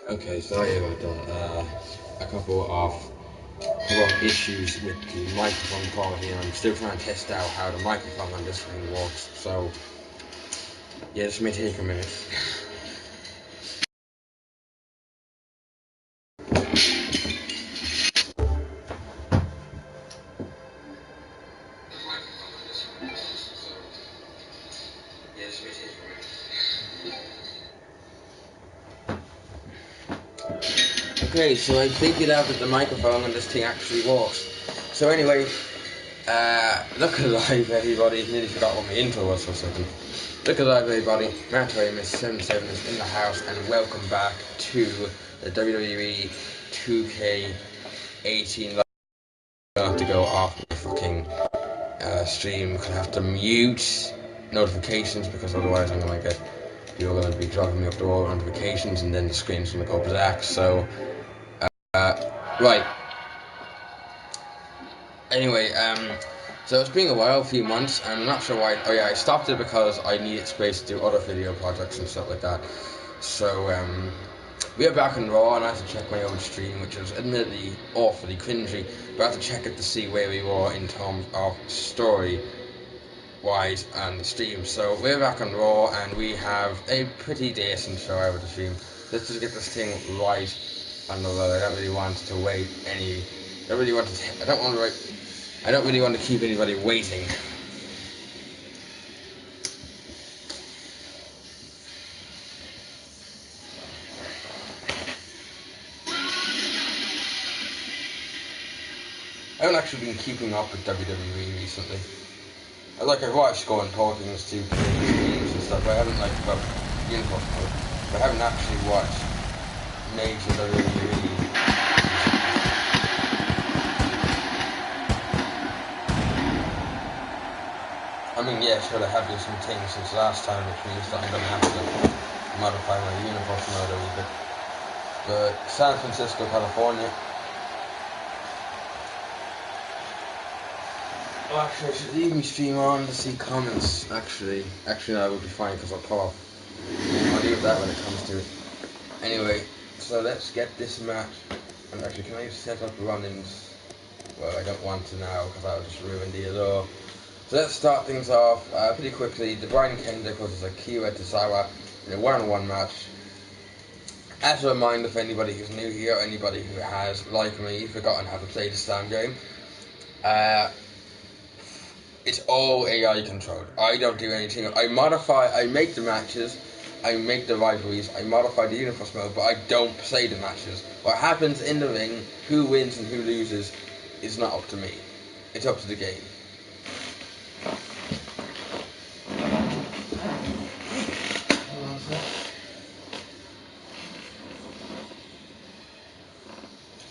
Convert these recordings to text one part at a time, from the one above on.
Okay, sorry about that. A couple of issues with the microphone quality, and I'm still trying to test out how the microphone on this thing works. So yeah, this may take a minute. Okay, so I figured out that the microphone on this thing actually works. So anyway, look alive everybody. Nearly forgot what my intro was for a second. Look alive everybody. Matt Ramus 77 is in the house, and welcome back to the WWE 2K18 live. I have to go off my fucking stream because I have to mute notifications, because otherwise I'm gonna get people going to be driving me up the wall with notifications, and then the screen's gonna go black. So right. Anyway, so it's been a while, a few months, and I'm not sure why. Oh yeah, I stopped it because I needed space to do other video projects and stuff like that. So we are back on Raw, and I had to check my old stream, which was admittedly awfully cringy, but I had to check it to see where we were in terms of story wise and the stream. So we're back on Raw, and we have a pretty decent show over the stream. Let's just get this thing right on the road. I don't really want to wait any. I don't really want to. I don't really want to keep anybody waiting. I haven't actually been keeping up with WWE recently. I've watched going talkings to games and stuff, but I haven't well, Universe Mode, but I haven't actually watched major WWE. I mean, yeah, sure, there have been some things since last time, which means that I'm going to have to modify my Universe Mode a little bit. But San Francisco, California. Oh, actually, I should leave my stream on to see comments. Actually, no, I would be fine because I'll pull off. I'll leave that when it comes to it. Anyway, so let's get this match. And actually, can I set up run-ins? Well, I don't want to now because that'll just ruin the allure. So let's start things off pretty quickly. The Brian Kendrick versus Akira Tozawa in a one-on-one match. As a reminder for anybody who's new here, anybody who has, like me, forgotten how to play this damn game, it's all AI controlled. I don't do anything. I make the matches, I make the rivalries, I modify the Universe Mode, but I don't play the matches. What happens in the ring, who wins and who loses, is not up to me. It's up to the game.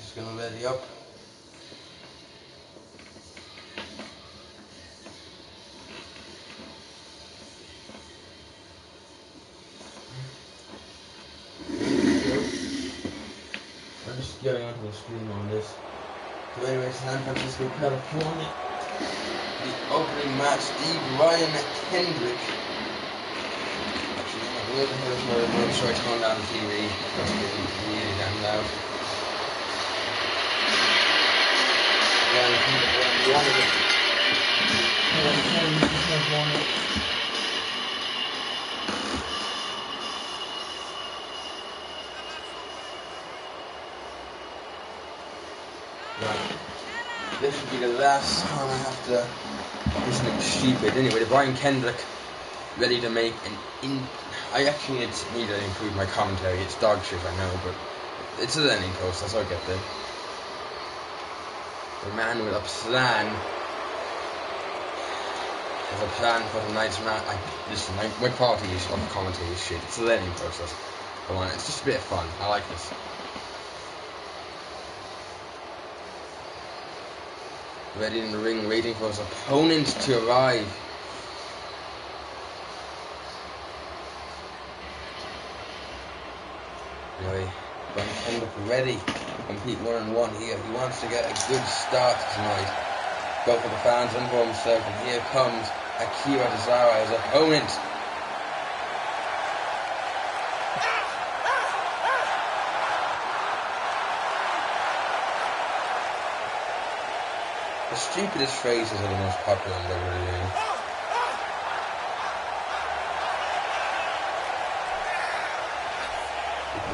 Just gonna ready up. I'm just going onto the screen on this. So anyway, San Francisco, California. The opening match, the Brian Kendrick. Actually, I'm going to make sure I turn down the TV. It's getting really damn loud. This should be the last time I have to do something stupid. Anyway, the Brian Kendrick ready to make I actually need to improve my commentary. It's dog shit, I know, but it's a learning process. I'll get there. The man with a plan. There's a plan for tonight's match. Listen, my quality of commentary is shit. It's a learning process. Come on, it's just a bit of fun. I like this. Ready in the ring, waiting for his opponent to arrive. Anyway, Brian Kendrick ready to compete one-on-one here. He wants to get a good start tonight. Both for the fans and for himself. And here comes Akira Tozawa, his opponent. The stupidest phrases are the most popular in WWE.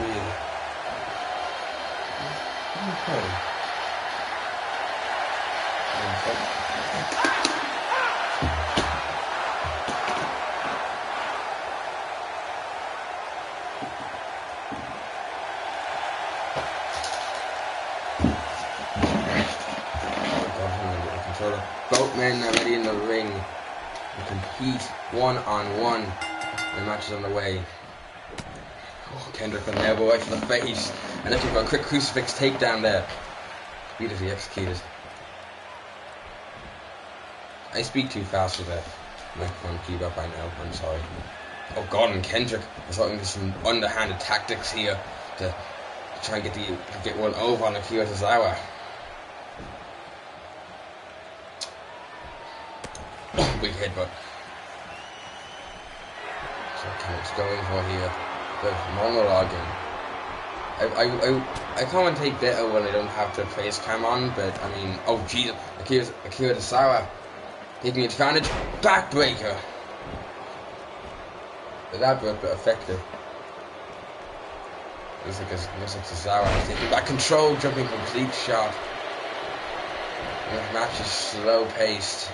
Really. Okay. Both men are ready in the ring to compete one-on-one. The match is on the way. Oh, Kendrick with an elbow right to the face. And looking for a quick crucifix takedown there. Beautifully executed. I speak too fast for that microphone to keep up by now. I'm sorry. Oh God, and Kendrick is looking for some underhanded tactics here to try and get one over on Akira Tozawa. Big headbutt. So Kendrick's going for here. The monologuing. I commentate better when I don't have the face cam on, but I mean, oh Jesus, Akira Tozawa taking advantage, backbreaker. Elaborate but effective. Looks like Tozawa taking back control, jumping complete shot. And this match is slow paced.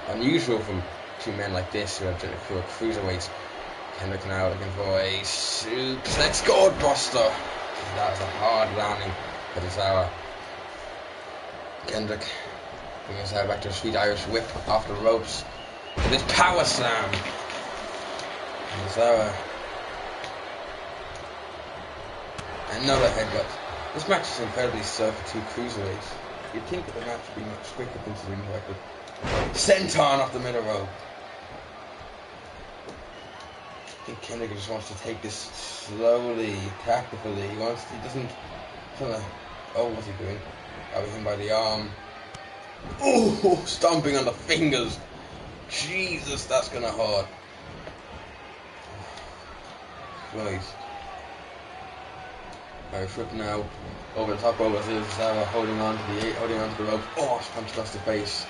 Unusual from two men like this who are cruiserweights. Kendrick now looking for a suplex gourd buster. That was a hard landing for Tozawa. Kendrick bringing Tozawa back to a sweet Irish whip off the ropes with this power slam. Tozawa. Another headbutt. This match is incredibly slow for two cruiserweights. You'd think that the match would be much quicker considering the record. Senton off the middle rope. I think Kendrick just wants to take this slowly, tactfully. He doesn't. Oh, what's he doing? Grabbing him by the arm. Oh, stomping on the fingers. Jesus, that's gonna hurt. Right. Irish whip now. Over the top rope as Tozawa holding on to the rope. Oh, punch across the face.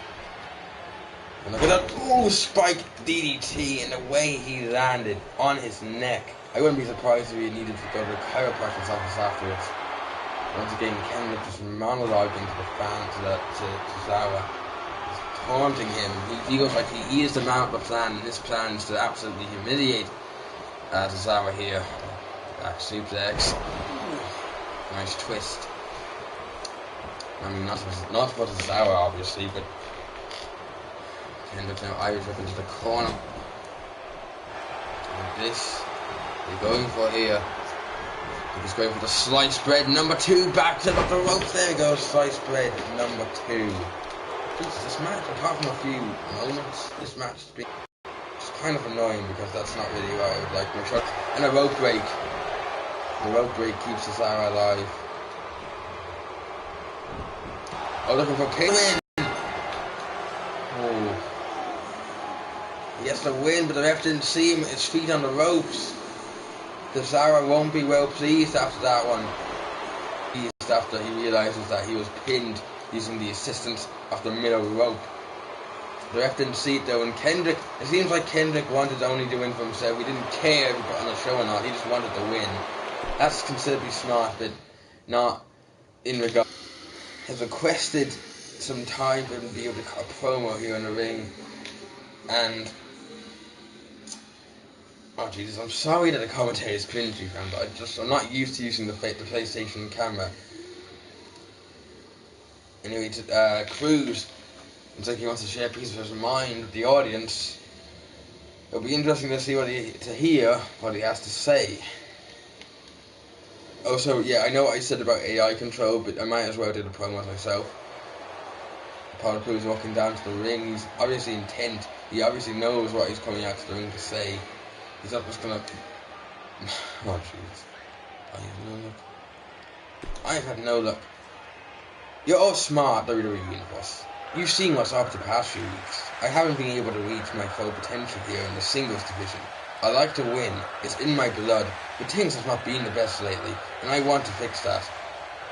And look at that, ooh, spike DDT and the way he landed on his neck. I wouldn't be surprised if he needed to go to the chiropractor's office afterwards. Once again, Kendrick just monologuing to the fan, to Tozawa. He's taunting him. He feels like he is the man of the plan, and this plan is to absolutely humiliate Tozawa here. Back suplex. Nice twist. I mean, not for Tozawa, obviously, but Kendrick now Irish up into the corner. And this they're going for here. He's going for the sliced bread number 2. Back to the ropes. There goes sliced bread number 2. Jesus, this match, apart from a few moments, this match has been kind of annoying because that's not really what I would like. And a rope break. The rope break keeps Tozawa alive. Oh, looking for pin. Oh. He has to win, but the ref didn't see him. His feet on the ropes. Tozawa won't be well pleased after that one. After he realizes that he was pinned using the assistance of the middle rope. The ref didn't see it though, and Kendrick, it seems like Kendrick wanted only to win for himself. He didn't care if he put on a show or not, he just wanted to win. That's considerably smart, but not in regard. Has requested some time for him to be able to cut a promo here in the ring, and oh Jesus, I'm sorry that the commentator is cringy, man, but I'm not used to using the PlayStation camera. Anyway, Cruz, it's like he wants to share a piece of his mind with the audience. It'll be interesting to see to hear what he has to say. Also, yeah, I know what I said about AI control, but I might as well do the promos myself. Apollo Cruz walking down to the ring. He's obviously intent. He obviously knows what he's coming out to the ring to say. He's not just gonna. Oh Jesus! I have no luck. I've had no luck. You're all smart, WWE Universe. You've seen what's up the past few weeks. I haven't been able to reach my full potential here in the singles division. I like to win. It's in my blood. But things have not been the best lately, and I want to fix that.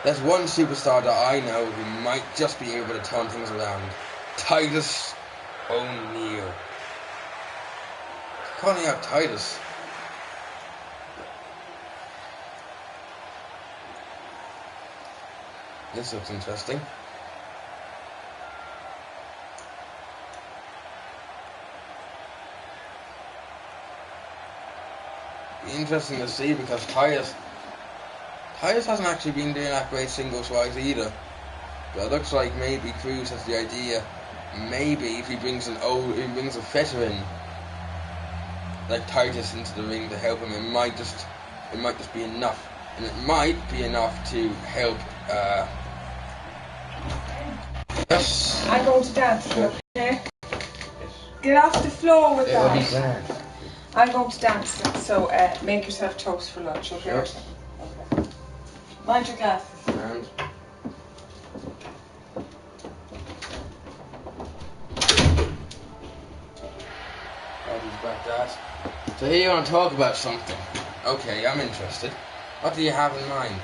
There's one superstar that I know who might just be able to turn things around. Titus O'Neil. Calling out Titus. This looks interesting. Be interesting to see because Titus hasn't actually been doing that great singles wise either. But it looks like maybe Cruz has the idea. Maybe if he brings a veteran like Titus into the ring to help him, it might just be enough, and it might be enough to help. Yes. I'm going to dance, okay? Yes. Get off the floor with that. I'm going to dance, so make yourself toast for lunch, okay? Sure. Okay. Mind your glasses. And so here you want to talk about something. Okay, I'm interested. What do you have in mind?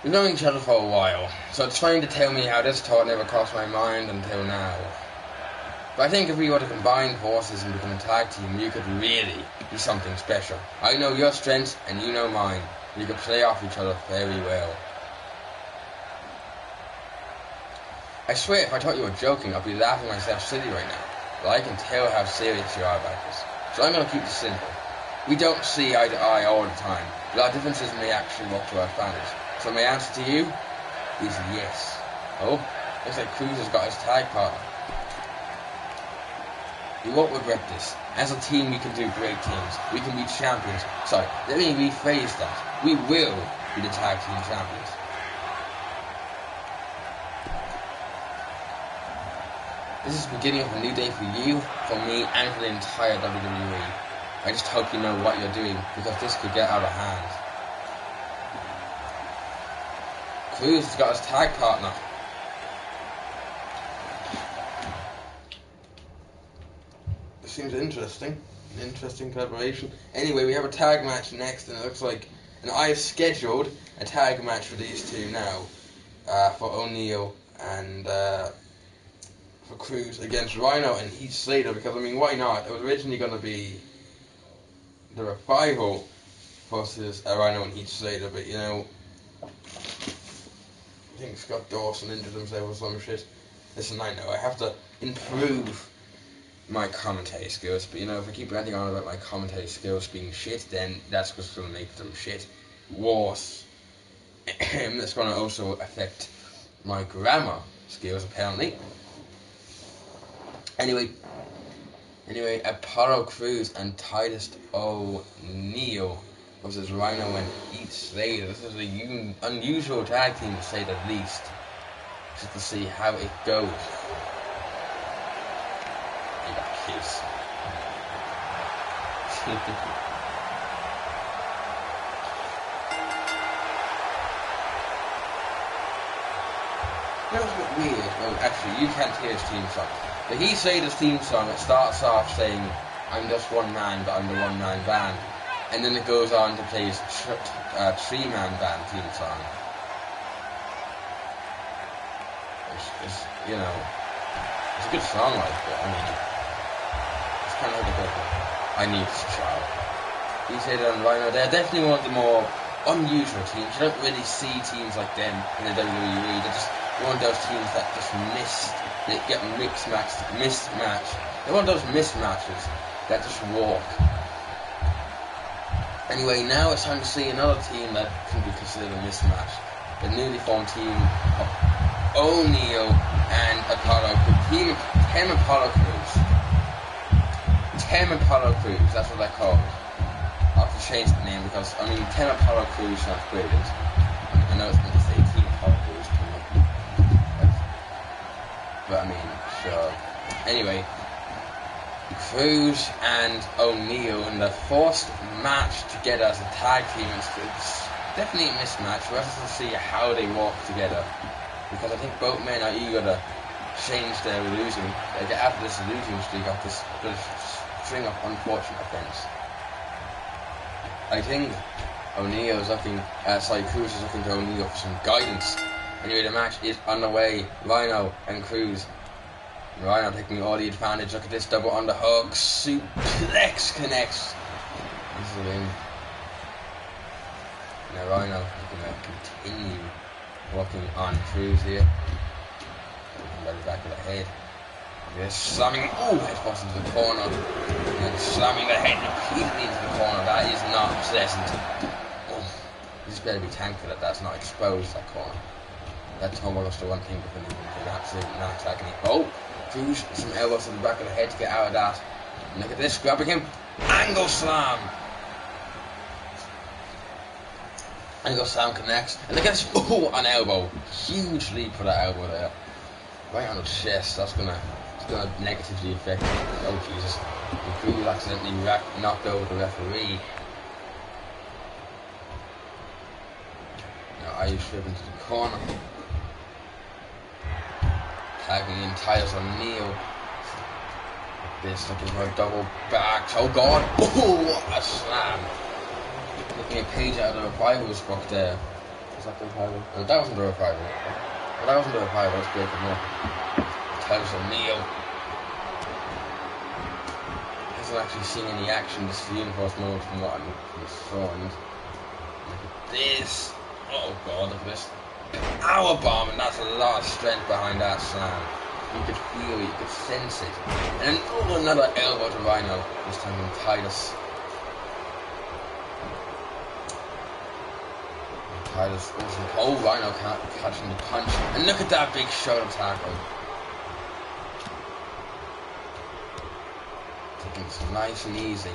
We've known each other for a while, so it's trying to tell me how this thought never crossed my mind until now. But I think if we were to combine forces and become a tag team, you could really do something special. I know your strengths and you know mine. We could play off each other very well. I swear if I thought you were joking, I'd be laughing myself silly right now. But I can tell how serious you are about this. So I'm going to keep this simple. We don't see eye to eye all the time, but our differences may actually work to our advantage. So my answer to you is yes. Oh, looks like Cruz has got his tag partner. You won't regret this. As a team, we can do great things. We can be champions. Sorry, let me rephrase that. We will be the tag team champions. This is the beginning of a new day for you, for me, and for the entire WWE. I just hope you know what you're doing, because this could get out of hand. Cruz has got his tag partner. This seems interesting. An interesting collaboration. Anyway, we have a tag match next, and it looks like... And I have scheduled a tag match for these two now. For O'Neil and... for Cruz against Rhino and Heath Slater, because I mean, why not? It was originally going to be the Revival versus Rhino and Heath Slater, but you know, I think Scott Dawson injured himself or some shit. Listen, I know I have to improve my commentary skills, but you know, if I keep ranting on about my commentary skills being shit, then that's just going to make them shit worse. That's going to also affect my grammar skills, apparently. Anyway, Apollo Crews and Titus O'Neil versus Rhino and Heath Slater. This is an unusual tag team, to say the least. Just to see how it goes. You got kids. That was a bit weird. Well, actually, you can't hear his theme song. But Heath Slater's theme song, it starts off saying, I'm just one man, but I'm the one-man band. And then it goes on to play his three-man band theme song. It's, you know, it's a good song, like, but I mean, it's kind of like a bit I need this child. Heath Slater and Rhino, they're definitely one of the more unusual teams. You don't really see teams like them in the WWE. They're just one of those teams that just they get mismatched. They're one of those mismatches that just walk. Anyway, now it's time to see another team that can be considered a mismatch. The newly formed team of O'Neil and Apollo Crews. Tem Apollo Crews. Tem Apollo Crews, that's what they're called. I'll have to change the name because, I mean, Tem Apollo Crews sounds brilliant. I know it's meant to say Team Apollo Crews, but I mean, sure. Anyway, Cruz and O'Neil in the first match together as a tag team. It's definitely a mismatch. We'll have to see how they work together, because I think both men are eager to change their losing. They get out of this losing streak, of this string of unfortunate events. I think O'Neill's looking, Cruz is looking to O'Neill for some guidance. Anyway, the match is on the way. Rhino and Cruz. Rhino taking all the advantage. Look at this double underhook. Suplex connects. This is in. Now Rhino looking to continue working on Cruz here. By the back of the head. Yes, slamming. Oh, headbutt into the corner. And slamming the head repeatedly into the corner. That is not pleasant. Oh, you just better be thankful that that's not exposed, that corner. That almost the one thing that can absolutely not agony. Oh, Cruz, some elbows to the back of the head to get out of that. And look at this, grabbing him. Angle slam. Angle slam connects. And look at this. Oh, an elbow. Huge leap for that elbow there. Right on the chest. That's gonna negatively affect. Oh Jesus! And Cruz accidentally knocked over the referee. Now Irish whip into the corner. Tagging in Titus O'Neil. This looking for a double back. Oh God! Oh, what a slam! Looking a page out of the Revival's book there. Was that the Revival? No, that wasn't the Revival. Well, that wasn't the Revival. Let's break it up. Titus O'Neil hasn't actually seen any action. This is the in-force mode from what I'm concerned. Look at this. Oh God! Look at this. Power bomb, and that's a lot of strength behind that slam. You could feel it, you could sense it. And another elbow to Rhino, this time from Titus. And Titus also, oh, Rhino catching the punch. And look at that big shoulder tackle. Taking this nice and easy.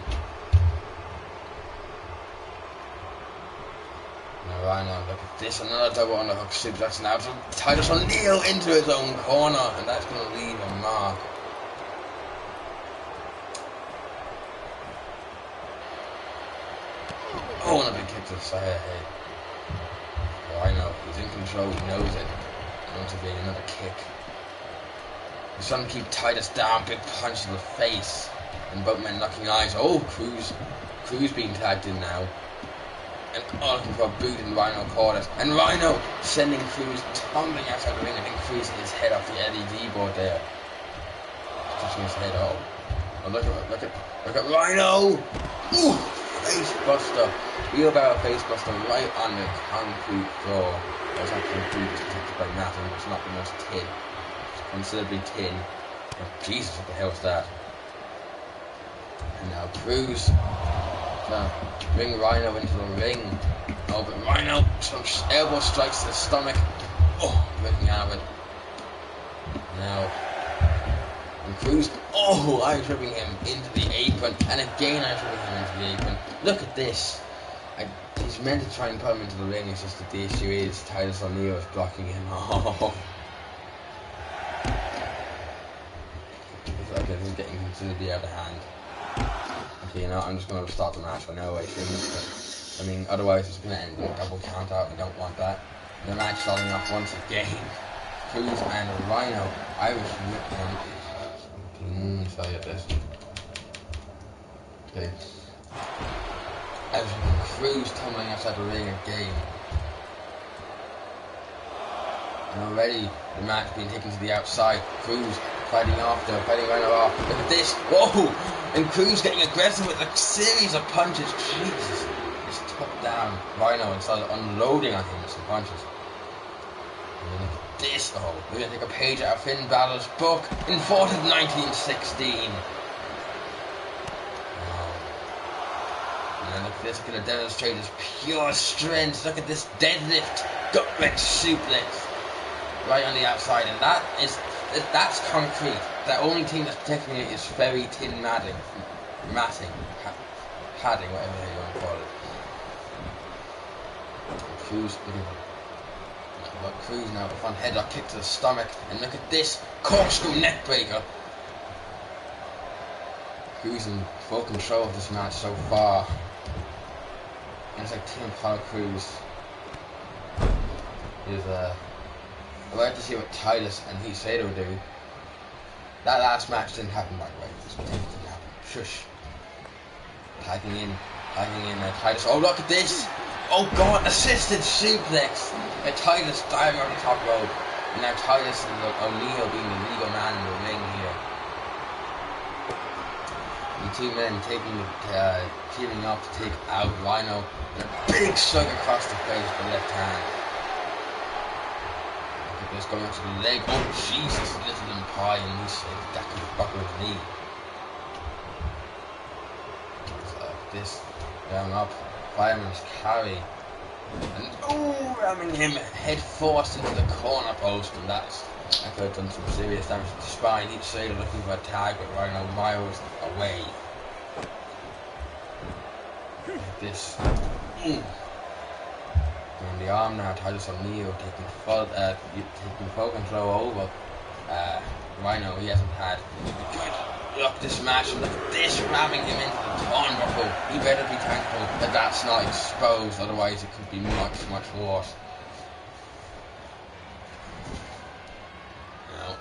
Now Rhino, look at this, another double underhook suplex now from Titus O'Neil into his own corner, and that's going to leave a mark. Oh, and a big kick to the side of the head. Rhino, he's in control, he knows it. Once again, another kick. He's trying to keep Titus down, big punch to the face, and both men knocking eyes. Oh, Cruz being tagged in now. And looking for a boot in Rhino caught it. And Rhino sending Cruz tumbling outside the ring. I think Cruz hit his head off the LED board there. Touching his head off. Oh, look at Rhino! Ooh! Face buster. Wheelbarrow face buster right on the concrete floor. There's that concrete is protected by matting. It's not the most tin. It's considerably tin. Oh, Jesus, what the hell is that? And now Cruz. Bring Rhino into the ring. Oh, but Rhino, some elbow strikes to the stomach. Oh, breaking out of it. Now, and Cruz, oh, Irish whipping him into the apron. And again, Irish whipping him into the apron. Look at this. He's meant to try and put him into the ring. It's just that the issue is Titus O'Neil is blocking him. Oh. It's like this is getting considerably out of hand. Okay, you know, I'm just going to start the match. I know I shouldn't, but I mean, otherwise it's going to end in a double count out. We don't want that. The match starting off once again. Cruz and Rhino. Irish whip him. Show you this. Okay. As Cruz tumbling outside the ring again. And already the match being taken to the outside. Cruz fighting Rhino off. Look at this. Whoa! And Cruz getting aggressive with a series of punches. Jesus. Just took down Rhino and started unloading on him with some punches. And look at this. Oh, we're going to take a page out of Finn Balor's book in 4th of 1916. And look at this. Going to demonstrate his pure strength. Look at this deadlift. Gut-wrench suplex. Right on the outside. And that's concrete. The only thing that's protecting it is very thin padding, whatever you want to call it. Cruz now, front headlock kick to the stomach, and look at this corkscrew neck breaker. Cruz in full control of this match so far. And it's like Team Apollo Cruz is I'd like to see what Titus and Heath Slater would do. That last match didn't happen, by the way. It didn't happen. Shush. Tagging in Hanging in there, Titus. Oh, look at this! Oh god, assisted suplex! Titus diving on the top rope. And now Titus and O'Neil being the legal man in the ring here. The two men teaming up to take out Rhino. And a big slug across the face with the left hand. Look at this going onto the leg. Oh Jesus, little and pie, and he said that could buckle his knee. So this down up, fireman's carry. And ramming him head first into the corner post, and that could have done some serious damage to the spine. Each side looking for a tag, but Rhino miles away. Like this. On the arm now, Titus O'Neil taking full control over Rhino. He hasn't had good luck this match, and look at this, ramming him into the turnbuckle. He better be thankful that that's not exposed, otherwise it could be much, much worse. No.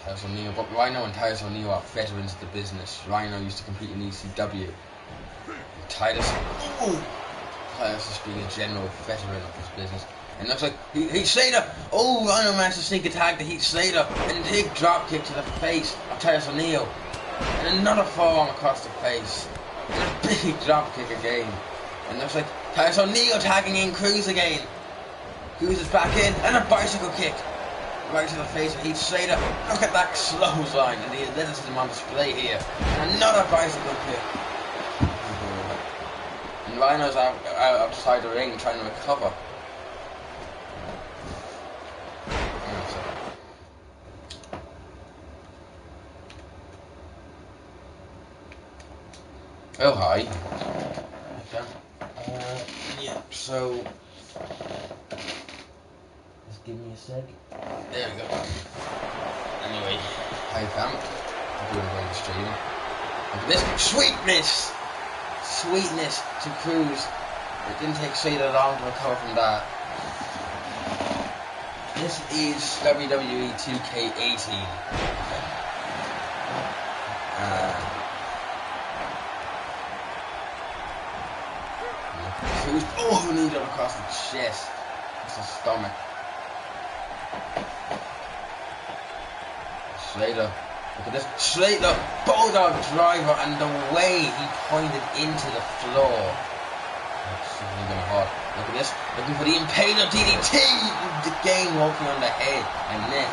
Titus O'Neil, but Rhino and Titus O'Neil are veterans of the business. Rhino used to compete in ECW. Titus is being a general veteran of this business. And looks like Heath Slater. Oh, Rhino managed to sneak attack to Heath Slater. And a big drop kick to the face of Titus O'Neil. And another forearm across the face. And a big drop kick again. And looks like Titus O'Neil tagging in Cruz again. Cruz is back in. And a bicycle kick right to the face of Heath Slater. Look at that slow line. And the athleticism on display here. And another bicycle kick. And Rhino's outside the ring trying to recover. Oh, hi. Okay. Yeah, so... Just give me a sec. There we go. Anyway, hi fam. Hope you're enjoying the stream. Look at this sweetness! Sweetness to Cruz. It didn't take Slater long to recover from that. This is WWE 2K18. Cruz, knee down across the chest. It's the stomach. Slater, look at this. Slater, bulldog driver, and the way he pointed into the floor. Look at this, looking for the Impaler DDT. The game walking on the head and neck.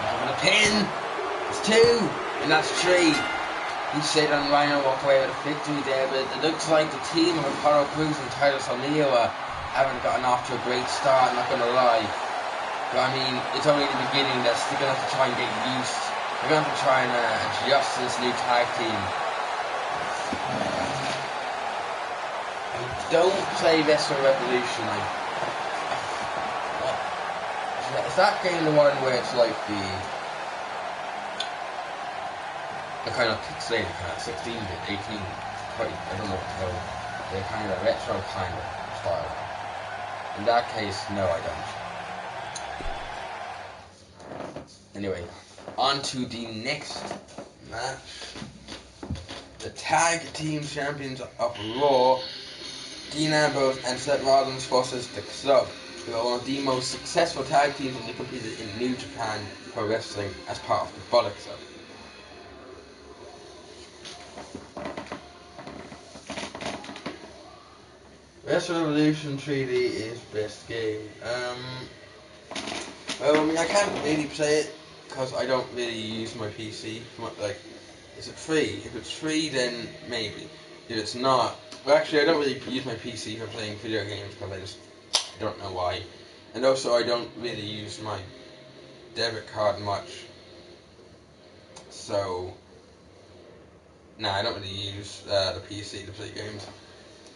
Looking for the pin. It's 2, and that's 3. Heath Slater and Rhino walk away with a victory there, but it looks like the team of Apollo Crews and Titus O'Neil haven't gotten off to a great start, I'm not going to lie. But I mean, it's only the beginning, they're still going to have to try and get used. They're going to have to try and adjust to this new tag team. I don't play Wrestling Revolution. Is that game the one where it's like the kind of pixelated, kind of 16-bit, 18, I don't know what to call it. They're kind of retro kind of style. In that case, no, I don't. Anyway, on to the next match. The Tag Team Champions of Raw, Dean Ambrose and Seth Rollins versus The Club, who are one of the most successful tag teams and they competed in New Japan Pro Wrestling as part of the Bullet Club. Wrestling Revolution 3D is best game. Well, I mean, I can't really play it because I don't really use my PC. Like, is it free? If it's free, then maybe. If it's not, well, actually, I don't really use my PC for playing video games because I just don't know why. And also, I don't really use my debit card much. So, I don't really use the PC to play games.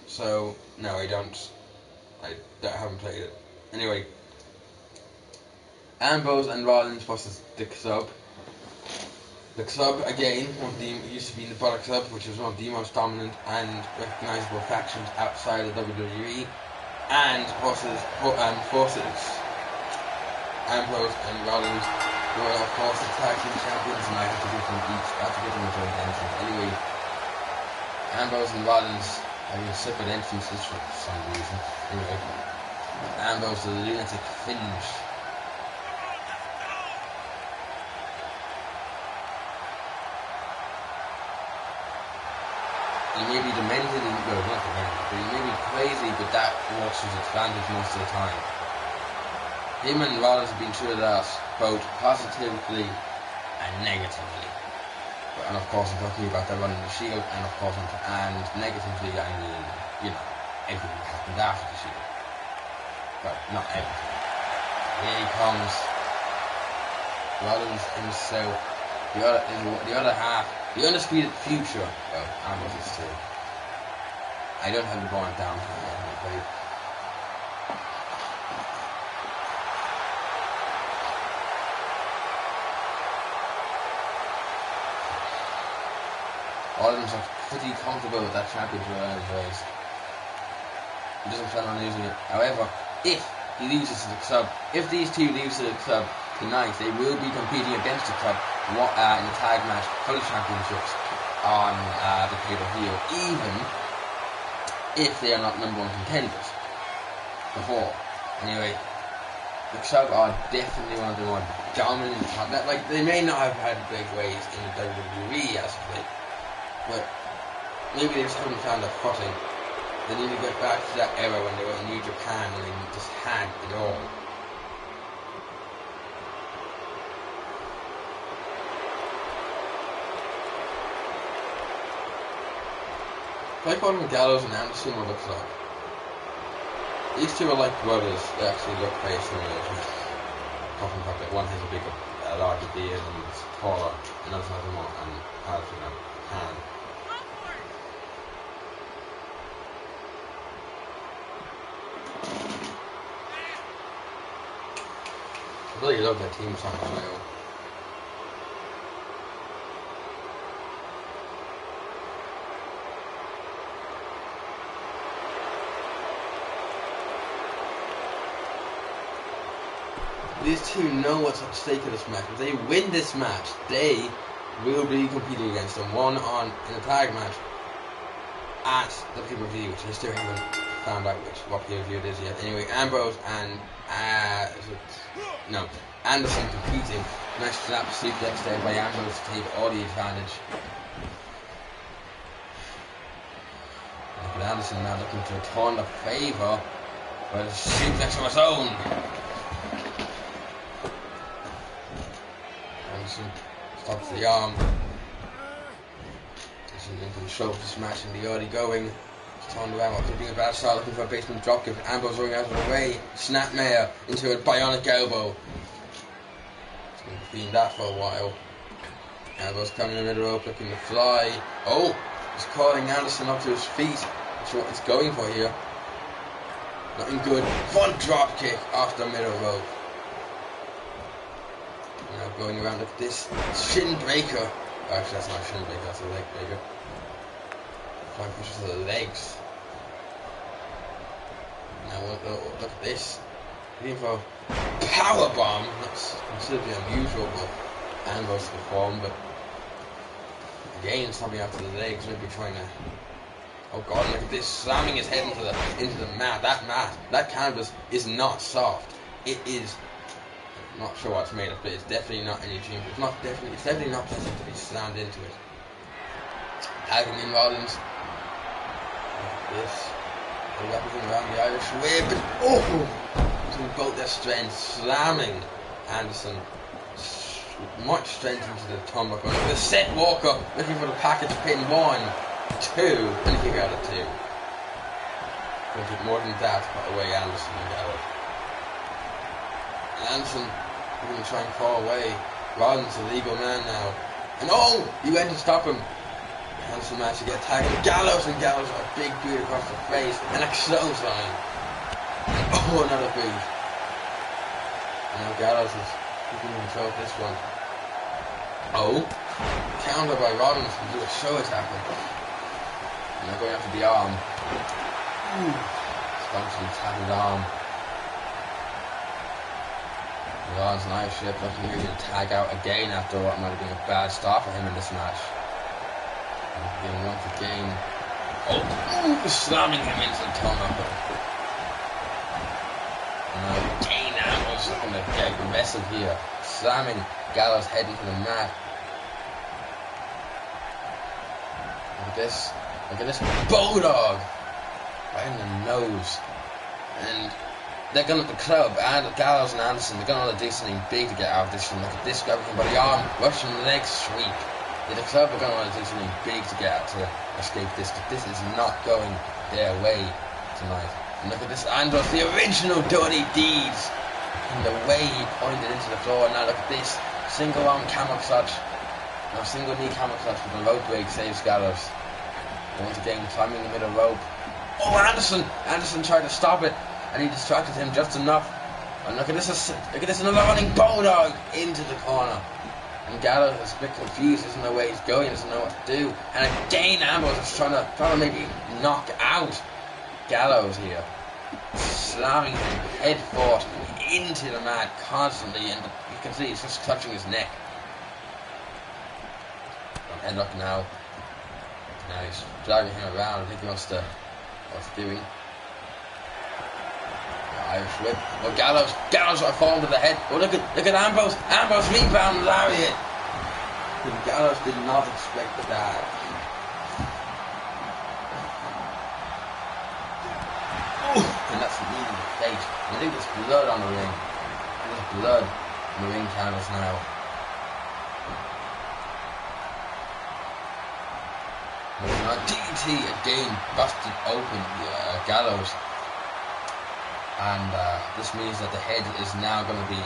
So, no, I haven't played it. Anyway, Ambrose and Rollins versus The Club. The Club, again, used to be in the Bullet Club, which was one of the most dominant and recognisable factions outside of WWE, and versus Ambrose and Rollins, who are of course the tag team champions, and I have to give them a joint entrance. Anyway, Ambrose and Rollins having separate entrances for some reason. Anyway, Ambrose the lunatic finish. He may be demented, well, not demented, but he may be crazy, but that works to his advantage most of the time. Him and Rollins have been through that, both positively and negatively. And of course I'm talking about the run of the Shield, and of course and negatively I mean, you know, everything that happened after the Shield. But not everything. Here he comes. Rollins himself, the other half, the undisputed future of Ambrose too. I don't have the ball down for him, I'm afraid. All of them are pretty comfortable with that championship race. He doesn't plan on losing it. However, if he loses to the club, if these two lose to the club tonight, they will be competing against the club in the tag match for the championships on the pay-per-view, even if they are not number one contenders before. Anyway, the club are definitely one of the more dominant. Like, they may not have had big ways in the WWE as of late, but maybe they just haven't found their footing. They need to get back to that era when they were in New Japan and they just had it all. I call them Gallows and Anderson what looks like. These two are like brothers. They actually look very similar. Apart from the fact that one has a larger beard and is taller, and the other has a more and has hand. I really love their team song as well. These two know what's at stake in this match. If they win this match, they will be competing against them in a tag match at the pay-per-view, which I still haven't found out what pay-per-view it is yet. Anyway, Ambrose and Anderson competing. Nice slap suplex there by Ambrose to take all the advantage. Look at Anderson now looking to return the favour, but a suplex of his own. Anderson stops the arm. Anderson in control of this match in the early going. Turned around, keeping a bad start, looking for a basement dropkick. Ambrose running out of the way. Snapmare into a bionic elbow. He's been feeding that for a while. Ambrose coming in the middle rope, looking to fly. Oh, he's calling Anderson up to his feet. Not sure what he's going for here. Nothing good. Front dropkick off the middle rope. Now going around, look at this shin breaker. Actually, that's not a shin breaker, that's a leg breaker. Trying to push to the legs. Now look at this. Looking for power bomb. That's considerably unusual for Ambrose to perform, but again something after the legs, maybe trying to. Oh god, look at this, slamming his head into the mat. That canvas is not soft. It is. I'm not sure what it's made of, but it's definitely not any dream. It's definitely not pleasant to be slammed into it. Tagging in Rollins. This. They're representing around the Irish whip. Oh! Using both their strength, slamming Anderson. Much strength into the turnbuckle. Look at the Seth Walker looking for the package pin. 1, 2, and a kick out of 2. Going to get more than that to put away Anderson and Gallows. Anderson going to try and fall away. Rollins a legal man now. And oh! He went to stop him. Anderson managed to get tagged. Gallows got a big boot across the face and a clothesline. Oh, another boot. And now Gallows is keeping control of this one. Oh, counter by Rollins to do a show attack. And they're going after the arm. Sponsoring tackled arm. Rollins and Irish Whip looking here to tag out again after what might have been a bad start for him in this match. Getting once again Oh, slamming him into the turnbuckle. And again, Ambrose looking to get aggressive here, slamming Gallows' head into the mat. Look at this bulldog right in the nose. And they're going to the club, and Gallows and Anderson, they're going to do something big to get out of this one. Look at this, grabbing him by the arm, Russian leg sweep. The club are going to want to do something big to get out to escape this, but this is not going their way tonight. And look at this, Ambrose, the original Dirty Deeds, and the way he pointed into the floor. Now look at this, single arm camel clutch, now single knee camel clutch with the rope break saves Gallows. Once again, climbing the middle rope. Oh, Anderson tried to stop it, and he distracted him just enough. And look at this, another running bulldog into the corner. And Gallows is a bit confused, doesn't know where he's going, doesn't know what to do. And again, Ambrose is trying to maybe knock out Gallows here. Slamming him head first into the mat constantly, and you can see he's just clutching his neck. And look now he's dragging him around. I think he wants to, what's he doing? Irish whip. Oh, Gallows are falling to the head. Oh, look at Ambrose rebound lariat. Gallows did not expect that. Oh, and that's the knee in the face. I think there's blood on the ring. There's blood on the ring canvas now. DDT again busted open Gallows. And this means that the head is now going to be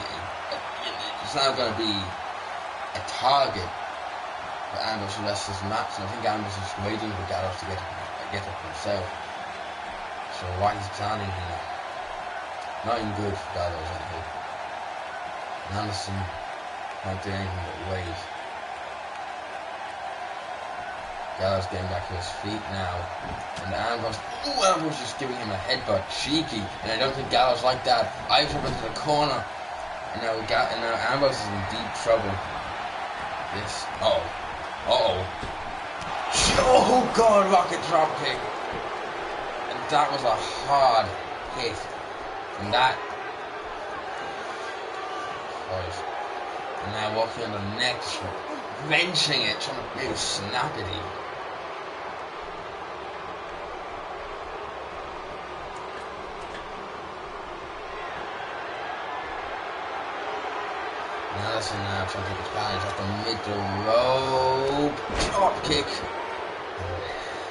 a target for Ambrose the rest of this match. And I think Ambrose is waiting for Gallows to get up himself. So what he's planning here, not even good for Gallows, I think. And Anderson can't do anything but wait. Gallows getting back to his feet now, and Ambrose just giving him a headbutt, cheeky, and I don't think Gallows liked that. Ives up into the corner, and now Ambrose is in deep trouble. This, oh god, rocket drop kick, and that was a hard hit, and that, and now walking on the neck, wrenching it, trying to maybe snap it even. Anderson now trying to take advantage of the middle rope drop kick.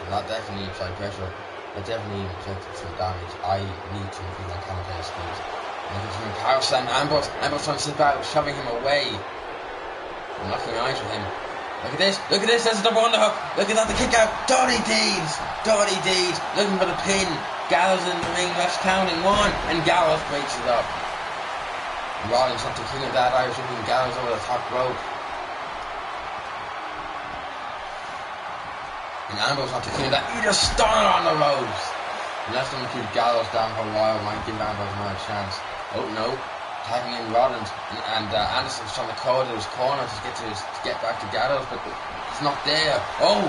That definitely applied pressure. That definitely inflicted some damage. I need to improve my commentator skills. And there's some power slam. Ambrose trying to slip out, shoving him away. Knocking eyes with him. Look at this, there's a double underhook. Look at that, the kick out. Dirty Deeds, looking for the pin. Gallows in the ring, refs counting one, and Gallows breaks it up. Rollins not the king of that, Irish whipping Gallows over the top rope. And Ambrose not the king of that, he just stunning on the ropes. And that's going to keep Gallows down for a while, might give Ambrose another chance. Oh no. Tagging in Rollins, and Anderson's trying to call to his corner to get back to Gallows, but he's not there. Oh,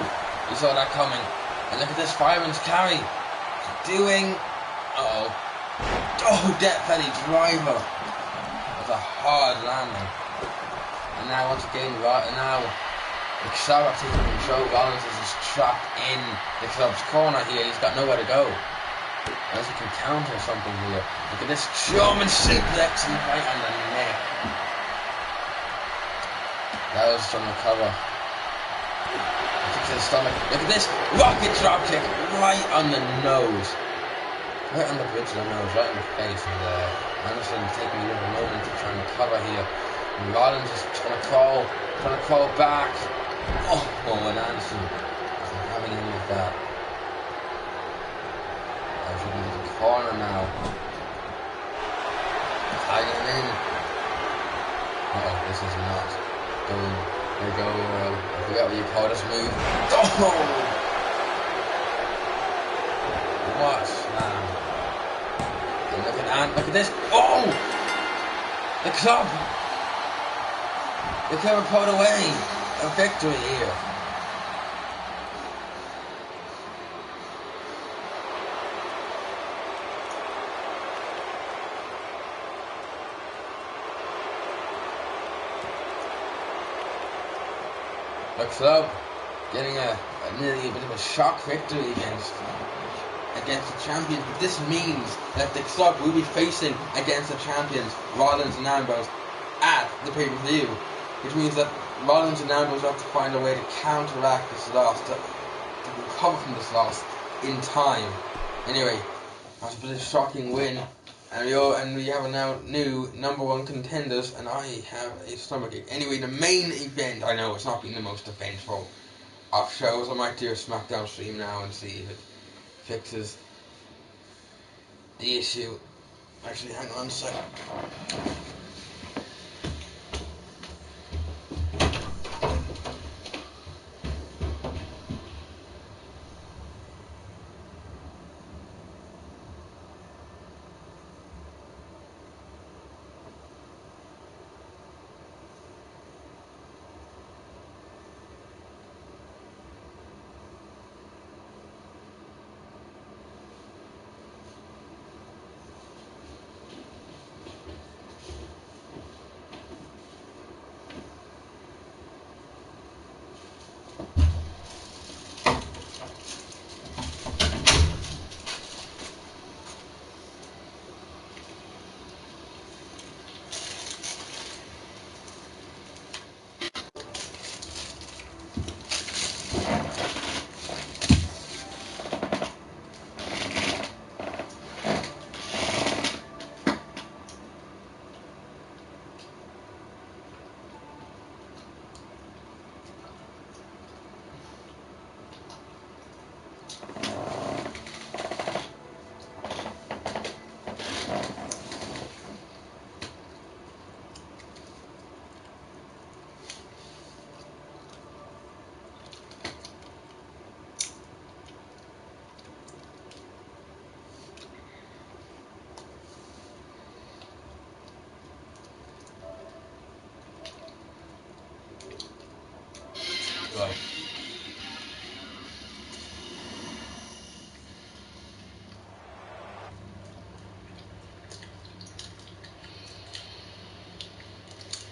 he saw that coming. And look at this fireman's carry. Doing, oh, Death Valley driver. That's a hard landing. And now once again, now the Xara taking control. Rollins is just trapped in the club's corner here. He's got nowhere to go. Unless he can counter something here. Look at this German suplex and right on the neck. That was trying to recover. Kick to the stomach. Look at this rocket drop kick right on the nose. Right on the bridge of the nose, right in the face. And Anderson taking a little moment to try and recover here. And Rollins is trying to crawl back. Oh, and Anderson isn't having any of that. Into the corner now. Tagging him in. This is not going. There we go. I forgot what you call this move. Oh! What slam? And look at this. Oh! The club are pulled away. A victory here. the club getting nearly a bit of a shock victory against the champions, but this means that the club will be facing against the champions, Rollins and Ambrose, at the pay-per-view, which means that Rollins and Ambrose have to find a way to counteract this loss, to recover from this loss in time. Anyway, that's a bit of a shocking win, and we have now new number one contenders, and I have a stomachache. Anyway, the main event, I know it's not been the most eventful of shows. I might do a SmackDown stream now and see if it fixes the issue. Actually, hang on a second.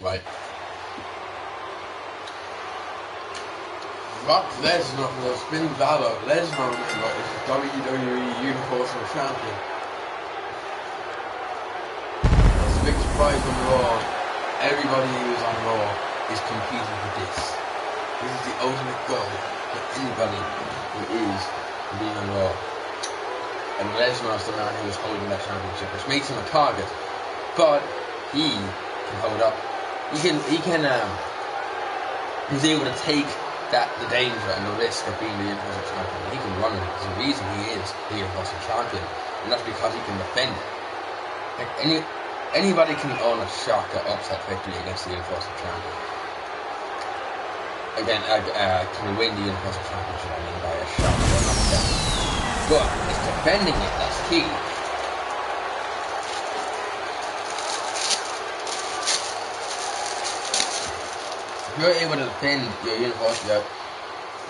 Right. Brock Lesnar for the Finn Balor. Lesnar, remember, is the WWE Universal Champion. It's a big surprise on Raw. Everybody who is on Raw is competing for this. This is the ultimate goal for anybody who is being on Raw. And Lesnar is the man who is holding that championship, which makes him a target. But he can hold up. He's able to take the danger and the risk of being the Universal Champion. He can run it. There's a reason he is the Universal Champion, and that's because he can defend it. Like anybody can own a shock or upset victory against the Universal Champion. Again, can win the Universal Championship, I mean, by a shock or an upset. But it's defending it that's key. If you're able to defend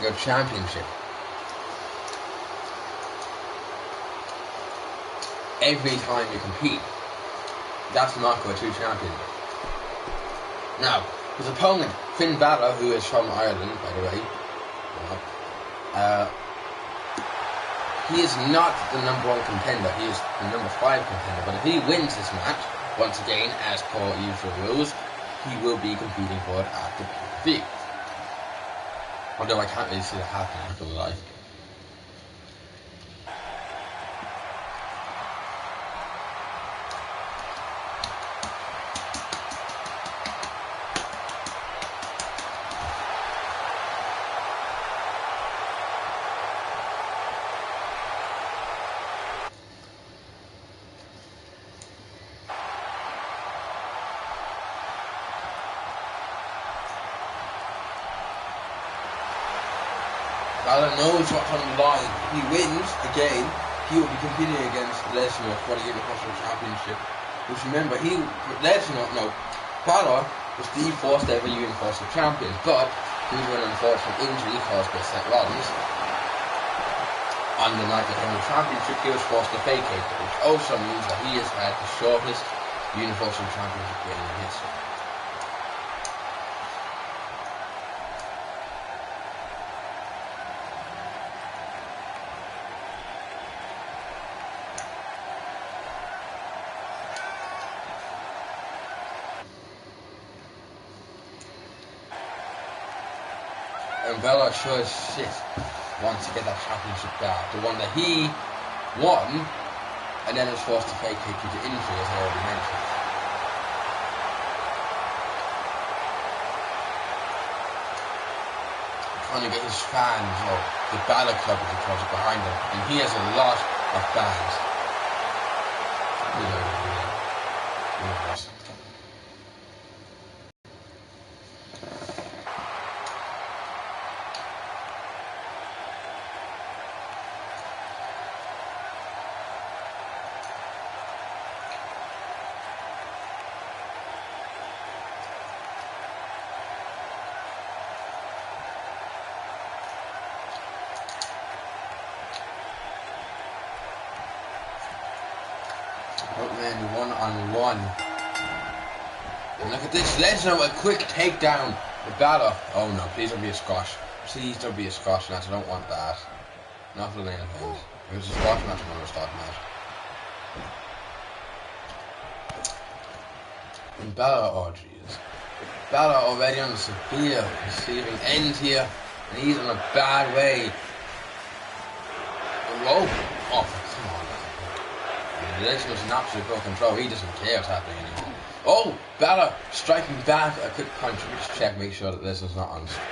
your championship every time you compete, that's not a true champion. Now, his opponent, Finn Balor, who is from Ireland, by the way, he is not the number one contender, he is the number 5 contender, but if he wins this match, once again, as per usual rules, he will be competing for it at the pay-per-view. Although I can't really see that happening, I'm not gonna lie. Balor knows what's on the line. If he wins again, he will be competing against Lesnar for the Universal Championship. Which remember, Balor was the first ever Universal Champion, but due to an unfortunate injury caused by Seth Rollins, on the night that he won the championship, he was forced to vacate it, which also means that he has had the shortest Universal Championship reign in history. and Bella sure as shit wants to get that championship back. The one that he won, and then was forced to fake kick due to injury, as I already mentioned. Trying to get his fans, or the Balor Club as he calls it, behind him, and he has a lot of fans. You know what? Man, one-on-one. And look at this, Lesnar, a quick takedown. The Balor. Oh no, please don't be a squash. Please don't be a squash match, I don't want that. Not for the main event. If it was a squash match, I'm going to start that. And Balor, oh jeez. Balor already on the severe receiving end here, and he's in a bad way. Whoa! Oh, come on. Lesnar's in absolute full control. He doesn't care what's happening anymore. Oh, Balor striking back a quick punch. We just check, make sure that Lesnar's not on strip.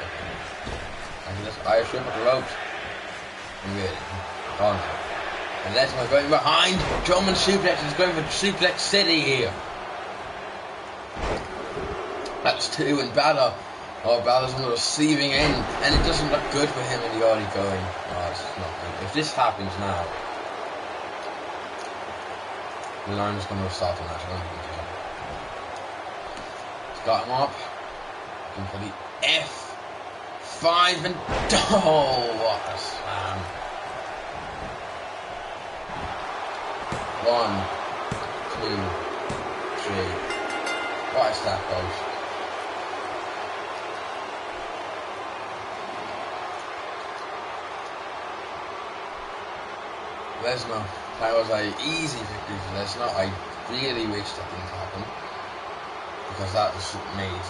And he just Irish whip at the ropes. And really, oh no. And Lesnar going behind. German suplex is going for Suplex City here. That's two, and Balor. Oh, Balor's on the receiving end, and it doesn't look good for him in the early going. Oh, it's not good. If this happens now, I'm just going to start the match. I don't even care. He's got him up. Looking for the F5 and oh, what a slam. 1, 2, 3. What a stack, folks. Lesnar. That was an easy victory for Lesnar. I really wish that didn't happen, because that was made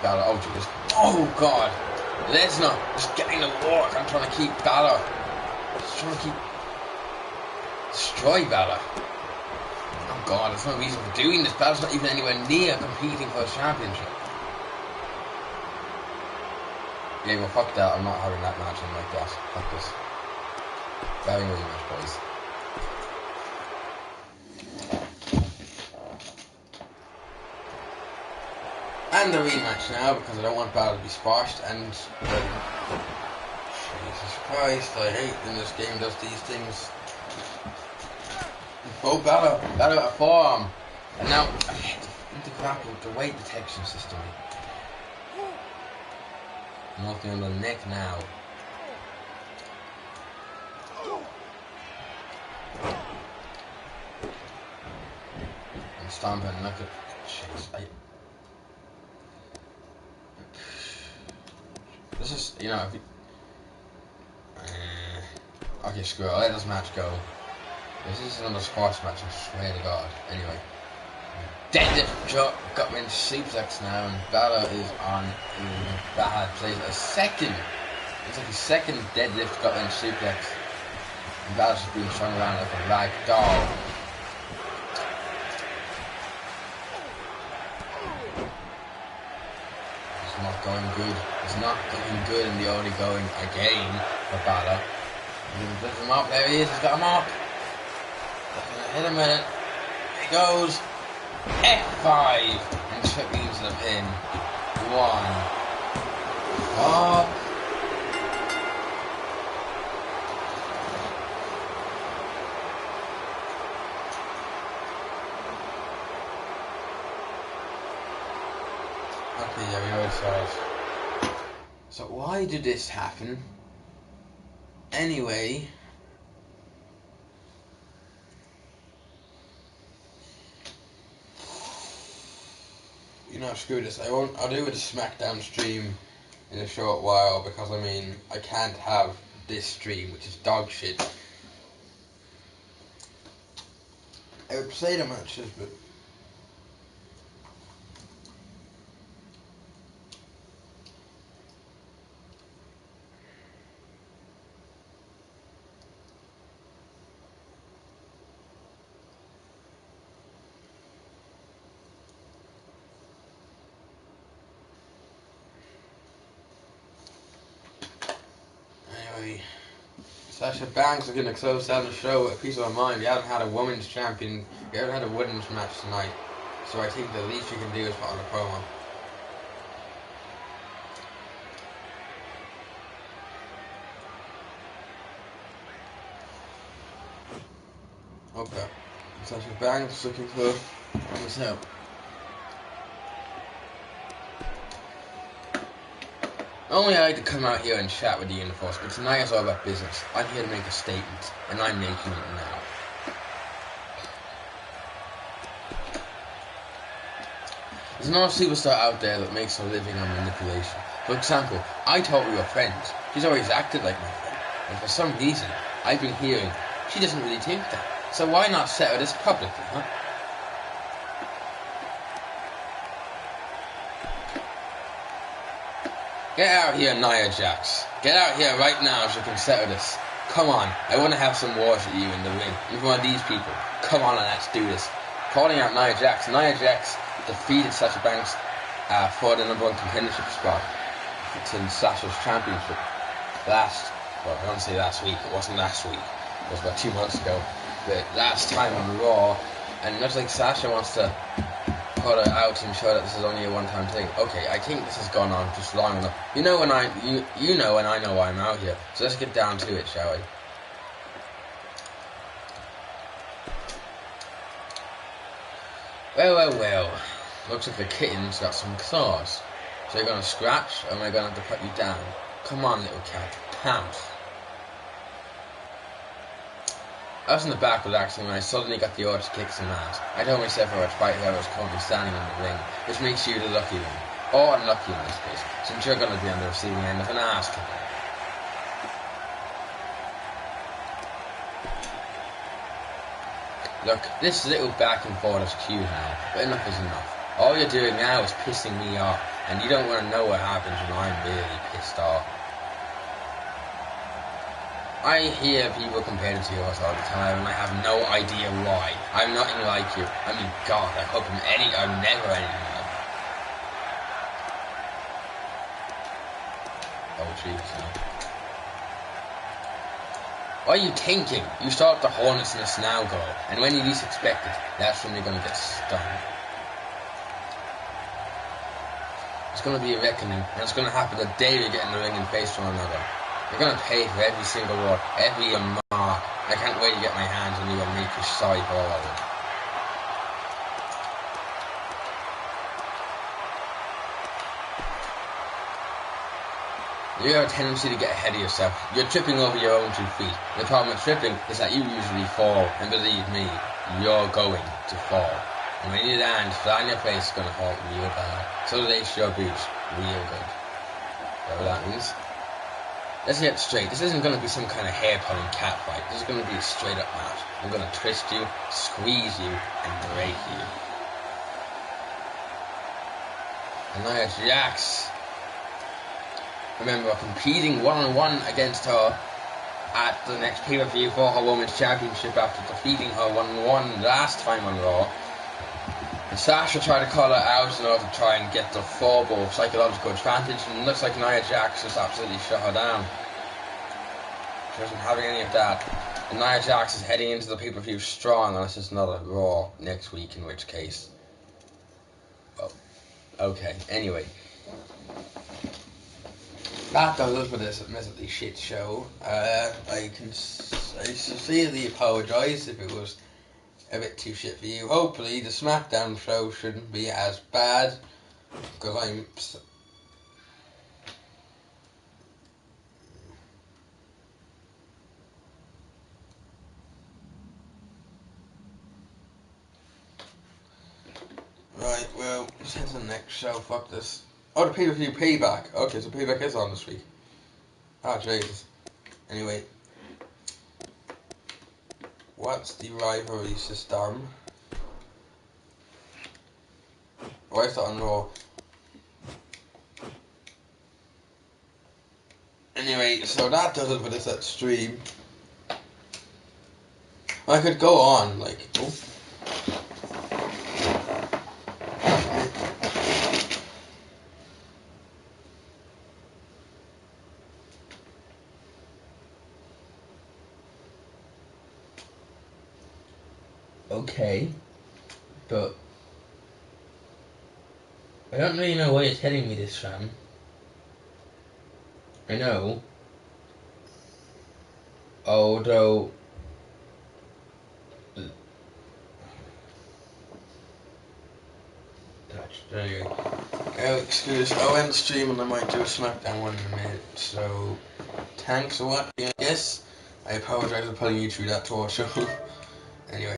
Balor. Oh jeez. Oh god. Lesnar just getting the work. I'm trying to keep Balor. Just trying to destroy Balor. Oh god, there's no reason for doing this. Balor's not even anywhere near competing for a championship. Yeah, well fuck that. I'm not having that match in like that. Fuck this. Having a rematch, boys. And the rematch now, because I don't want Balor to be squashed, and Jesus Christ, I hate when this game does these things. Oh, Balor out of form, and now I hate the crap with the weight detection system. Nothing on the neck now. And stomping, look at jeez, this is, you know, if you, okay, screw it, I'll let this match go. This is another squash match, I swear to God. Anyway, deadlift drop, Gutman suplex now, and Balor is on a bad place. It's like a second deadlift Gutman suplex. And Balor's just being strung around like a rag doll. It's not going good. It's not going good in the early going again for Balor. He's going to lift him up. There he is. He's got him up. Hit him with it. He goes. F5. And Trick leaves the pin. 1. Up. Okay, yeah, we already saw it. So why did this happen? Anyway, you know, screw this. I'll do a SmackDown stream in a short while, because I mean, I can't have this stream, which is dog shit. I would play the matches, but Anyway, Sasha Banks is going to close down the show with a piece of my mind. We haven't had a women's champion, we haven't had a women's match tonight. So I think the least we can do is put on a promo. Okay. Sasha Banks looking for his help. Normally I like to come out here and chat with the Uniforce, but tonight it's all about business. I'm here to make a statement, and I'm making it now. There's another superstar out there that makes her living on manipulation. For example, I thought we were friends. She's always acted like my friend, and for some reason, I've been hearing she doesn't really think that. So why not settle this publicly, huh? Get out here, Nia Jax. Get out here right now so we can settle this. Come on, I want to have some wars with you in the ring. In front of these people. Come on and let's do this. Calling out Nia Jax. Nia Jax defeated Sasha Banks for the #1 contendership spot in Sasha's championship I don't say last week, it wasn't last week. It was about 2 months ago. But last time on Raw, and it looks like Sasha wants to put it out and show that this is only a one-time thing. Okay, I think this has gone on just long enough. You know and I know why I'm out here. So let's get down to it, shall we? Well. Looks like the kitten's got some claws. So you're gonna scratch, or am I gonna have to put you down? Come on, little cat. Pounce. I was in the back relaxing when I suddenly got the urge to kick some ass. I told myself I would fight whoever was currently standing in the ring, which makes you the lucky one. Or unlucky in this case, since you're going to be on the receiving end of an ass kicking. Look, this little back and forth is cute now, but enough is enough. All you're doing now is pissing me off, and you don't want to know what happens when I'm really pissed off. I hear people compared to yours all the time, and I have no idea why. I'm nothing like you. I mean, God, I hope I'm never anything like you. Oh, Jesus, no. What are you thinking? You start the Hornets Nest now, girl, and when you least expect it, that's when you're going to get stung. It's going to be a reckoning, and it's going to happen the day we get in the ring and face one another. You're going to pay for every single word, every remark. I can't wait to get my hands on you and make you sorry for all of it. You have a tendency to get ahead of yourself. You're tripping over your own 2 feet. The problem with tripping is that you usually fall, and believe me, you're going to fall. And when you land, flat on your face is going to hurt real bad. So lace your boots real good. Whatever that means. Let's get straight. This isn't going to be some kind of hair-pulling cat fight. This is going to be a straight-up match. I'm going to twist you, squeeze you, and break you. And Nia Jax, remember, competing one-on-one against her at the next pay-per-view for her Women's Championship after defeating her 1-1 last time on Raw. And Sasha tried to call her out in order to try and get the verbal psychological advantage, and it looks like Nia Jax just absolutely shut her down. She wasn't having any of that. And Nia Jax is heading into the pay-per-view strong, unless it's not a Raw next week, in which case... well, okay, anyway. That does it for this admittedly shit show. I sincerely apologise if it was a bit too shit for you. Hopefully the SmackDown show shouldn't be as bad, because I'm... Right, well, let's head to the next show, fuck this. Oh, the pay-per-view Payback. Okay, so Payback is on this week. Ah, Jesus. Anyway. What's the rivalry system? Why is that on Raw? Anyway, so that does it for this stream. I could go on, like... oh. okay, but I don't really know why you're telling me this, fam. I know. Although... Anyway. Oh, excuse, I'll end the stream and I might do a SmackDown one in a minute, so... Thanks for watching, I guess. I apologize for putting you through that torture. Anyway.